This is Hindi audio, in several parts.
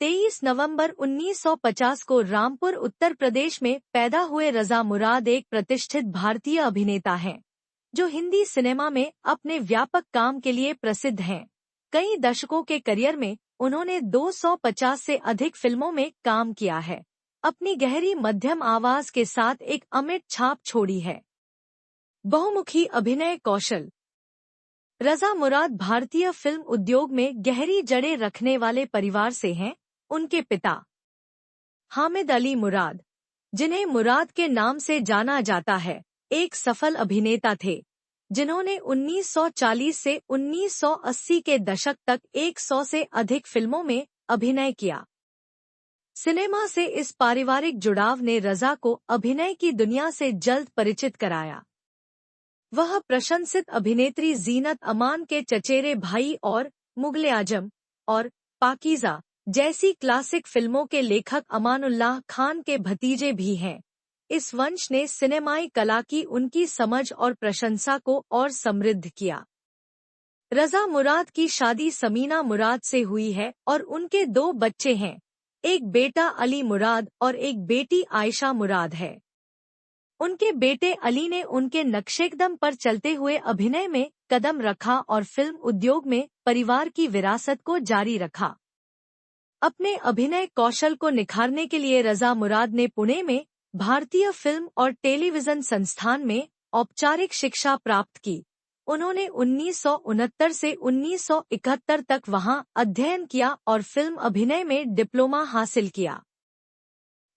23 नवंबर 1950 को रामपुर उत्तर प्रदेश में पैदा हुए रजा मुराद एक प्रतिष्ठित भारतीय अभिनेता हैं, जो हिंदी सिनेमा में अपने व्यापक काम के लिए प्रसिद्ध हैं। कई दशकों के करियर में उन्होंने 250 से अधिक फिल्मों में काम किया है। अपनी गहरी मध्यम आवाज के साथ एक अमिट छाप छोड़ी है। बहुमुखी अभिनय कौशल। रजा मुराद भारतीय फिल्म उद्योग में गहरी जड़ें रखने वाले परिवार से हैं। उनके पिता हामिद अली मुराद, जिन्हें मुराद के नाम से जाना जाता है, एक सफल अभिनेता थे, जिन्होंने 1940 से 1980 के दशक तक 100 से अधिक फिल्मों में अभिनय किया। सिनेमा से इस पारिवारिक जुड़ाव ने रजा को अभिनय की दुनिया से जल्द परिचित कराया। वह प्रशंसित अभिनेत्री जीनत अमान के चचेरे भाई और मुगल-ए-आजम और पाकीज़ा जैसी क्लासिक फिल्मों के लेखक अमानुल्लाह खान के भतीजे भी हैं। इस वंश ने सिनेमाई कला की उनकी समझ और प्रशंसा को और समृद्ध किया। रजा मुराद की शादी समीना मुराद से हुई है और उनके 2 बच्चे हैं, एक बेटा अली मुराद और एक बेटी आयशा मुराद है। उनके बेटे अली ने उनके नक्शेकदम पर चलते हुए अभिनय में कदम रखा और फिल्म उद्योग में परिवार की विरासत को जारी रखा। अपने अभिनय कौशल को निखारने के लिए रजा मुराद ने पुणे में भारतीय फिल्म और टेलीविजन संस्थान में औपचारिक शिक्षा प्राप्त की। उन्होंने 1969 से 1971 तक वहां अध्ययन किया और फिल्म अभिनय में डिप्लोमा हासिल किया।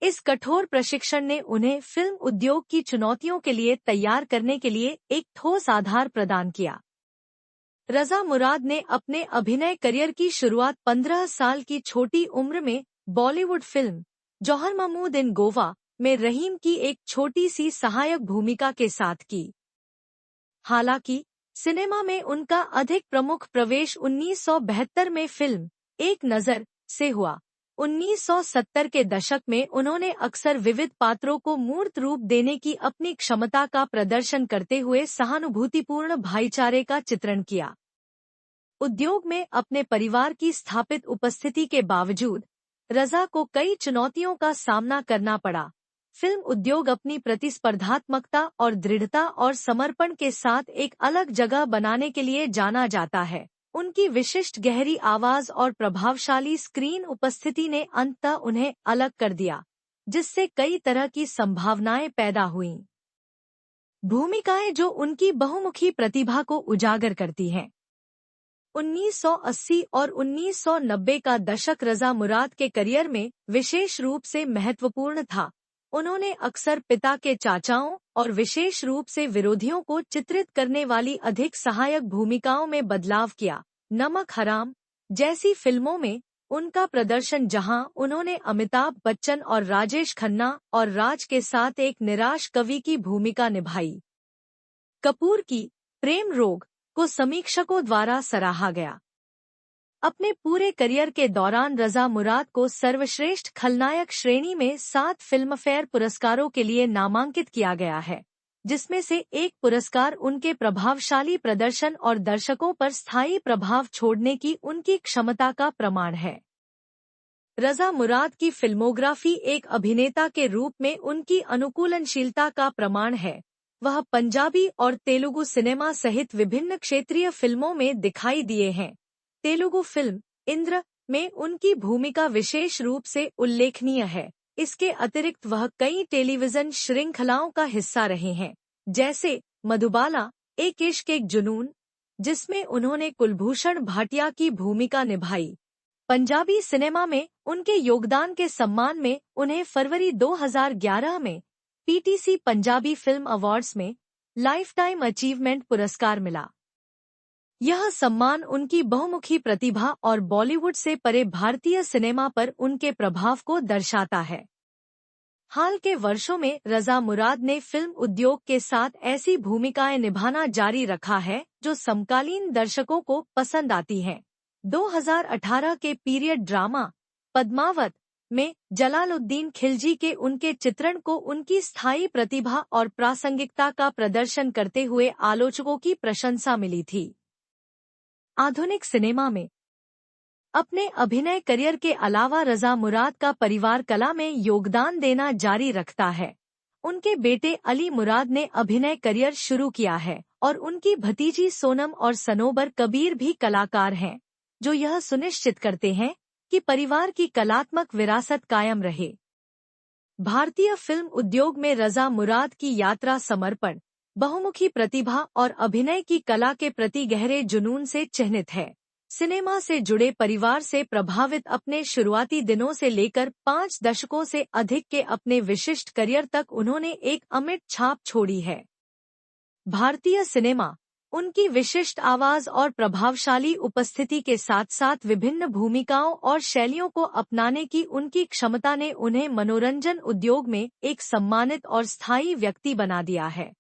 इस कठोर प्रशिक्षण ने उन्हें फिल्म उद्योग की चुनौतियों के लिए तैयार करने के लिए एक ठोस आधार प्रदान किया। रजा मुराद ने अपने अभिनय करियर की शुरुआत 15 साल की छोटी उम्र में बॉलीवुड फिल्म जौहर महमूद इन गोवा में रहीम की एक छोटी सी सहायक भूमिका के साथ की। हालांकि सिनेमा में उनका अधिक प्रमुख प्रवेश 1972 में फिल्म एक नज़र से हुआ। 1970 के दशक में उन्होंने अक्सर विविध पात्रों को मूर्त रूप देने की अपनी क्षमता का प्रदर्शन करते हुए सहानुभूतिपूर्ण भाईचारे का चित्रण किया। उद्योग में अपने परिवार की स्थापित उपस्थिति के बावजूद रजा को कई चुनौतियों का सामना करना पड़ा। फिल्म उद्योग अपनी प्रतिस्पर्धात्मकता और दृढ़ता और समर्पण के साथ एक अलग जगह बनाने के लिए जाना जाता है। उनकी विशिष्ट गहरी आवाज और प्रभावशाली स्क्रीन उपस्थिति ने अंततः उन्हें अलग कर दिया, जिससे कई तरह की संभावनाएं पैदा हुईं। भूमिकाएं जो उनकी बहुमुखी प्रतिभा को उजागर करती हैं। 1980 और 1990 का दशक रजा मुराद के करियर में विशेष रूप से महत्वपूर्ण था। उन्होंने अक्सर पिता के चाचाओं और विशेष रूप से विरोधियों को चित्रित करने वाली अधिक सहायक भूमिकाओं में बदलाव किया। नमक हराम जैसी फिल्मों में उनका प्रदर्शन, जहां उन्होंने अमिताभ बच्चन और राजेश खन्ना और राज के साथ एक निराश कवि की भूमिका निभाई। कपूर की प्रेम रोग को समीक्षकों द्वारा सराहा गया। अपने पूरे करियर के दौरान रजा मुराद को सर्वश्रेष्ठ खलनायक श्रेणी में 7 फिल्मफेयर पुरस्कारों के लिए नामांकित किया गया है, जिसमें से एक पुरस्कार उनके प्रभावशाली प्रदर्शन और दर्शकों पर स्थायी प्रभाव छोड़ने की उनकी क्षमता का प्रमाण है। रजा मुराद की फिल्मोग्राफी एक अभिनेता के रूप में उनकी अनुकूलनशीलता का प्रमाण है। वह पंजाबी और तेलुगु सिनेमा सहित विभिन्न क्षेत्रीय फिल्मों में दिखाई दिए हैं। तेलुगु फिल्म इंद्र में उनकी भूमिका विशेष रूप से उल्लेखनीय है। इसके अतिरिक्त वह कई टेलीविजन श्रृंखलाओं का हिस्सा रहे हैं, जैसे मधुबाला, एक इश्क एक जुनून, जिसमें उन्होंने कुलभूषण भाटिया की भूमिका निभाई। पंजाबी सिनेमा में उनके योगदान के सम्मान में उन्हें फरवरी 2011 में पीटीसी पंजाबी फिल्म अवार्ड्स में लाइफ टाइम अचीवमेंट पुरस्कार मिला। यह सम्मान उनकी बहुमुखी प्रतिभा और बॉलीवुड से परे भारतीय सिनेमा पर उनके प्रभाव को दर्शाता है। हाल के वर्षों में रजा मुराद ने फिल्म उद्योग के साथ ऐसी भूमिकाएं निभाना जारी रखा है जो समकालीन दर्शकों को पसंद आती हैं। 2018 के पीरियड ड्रामा पद्मावत में जलालुद्दीन खिलजी के उनके चित्रण को उनकी स्थायी प्रतिभा और प्रासंगिकता का प्रदर्शन करते हुए आलोचकों की प्रशंसा मिली थी। आधुनिक सिनेमा में अपने अभिनय करियर के अलावा रज़ा मुराद का परिवार कला में योगदान देना जारी रखता है। उनके बेटे अली मुराद ने अभिनय करियर शुरू किया है और उनकी भतीजी सोनम और सनोबर कबीर भी कलाकार हैं, जो यह सुनिश्चित करते हैं कि परिवार की कलात्मक विरासत कायम रहे। भारतीय फिल्म उद्योग में रज़ा मुराद की यात्रा समर्पण, बहुमुखी प्रतिभा और अभिनय की कला के प्रति गहरे जुनून से चिह्नित है। सिनेमा से जुड़े परिवार से प्रभावित अपने शुरुआती दिनों से लेकर 5 दशकों से अधिक के अपने विशिष्ट करियर तक उन्होंने एक अमिट छाप छोड़ी है। भारतीय सिनेमा उनकी विशिष्ट आवाज और प्रभावशाली उपस्थिति के साथ साथ विभिन्न भूमिकाओं और शैलियों को अपनाने की उनकी क्षमता ने उन्हें मनोरंजन उद्योग में एक सम्मानित और स्थायी व्यक्ति बना दिया है।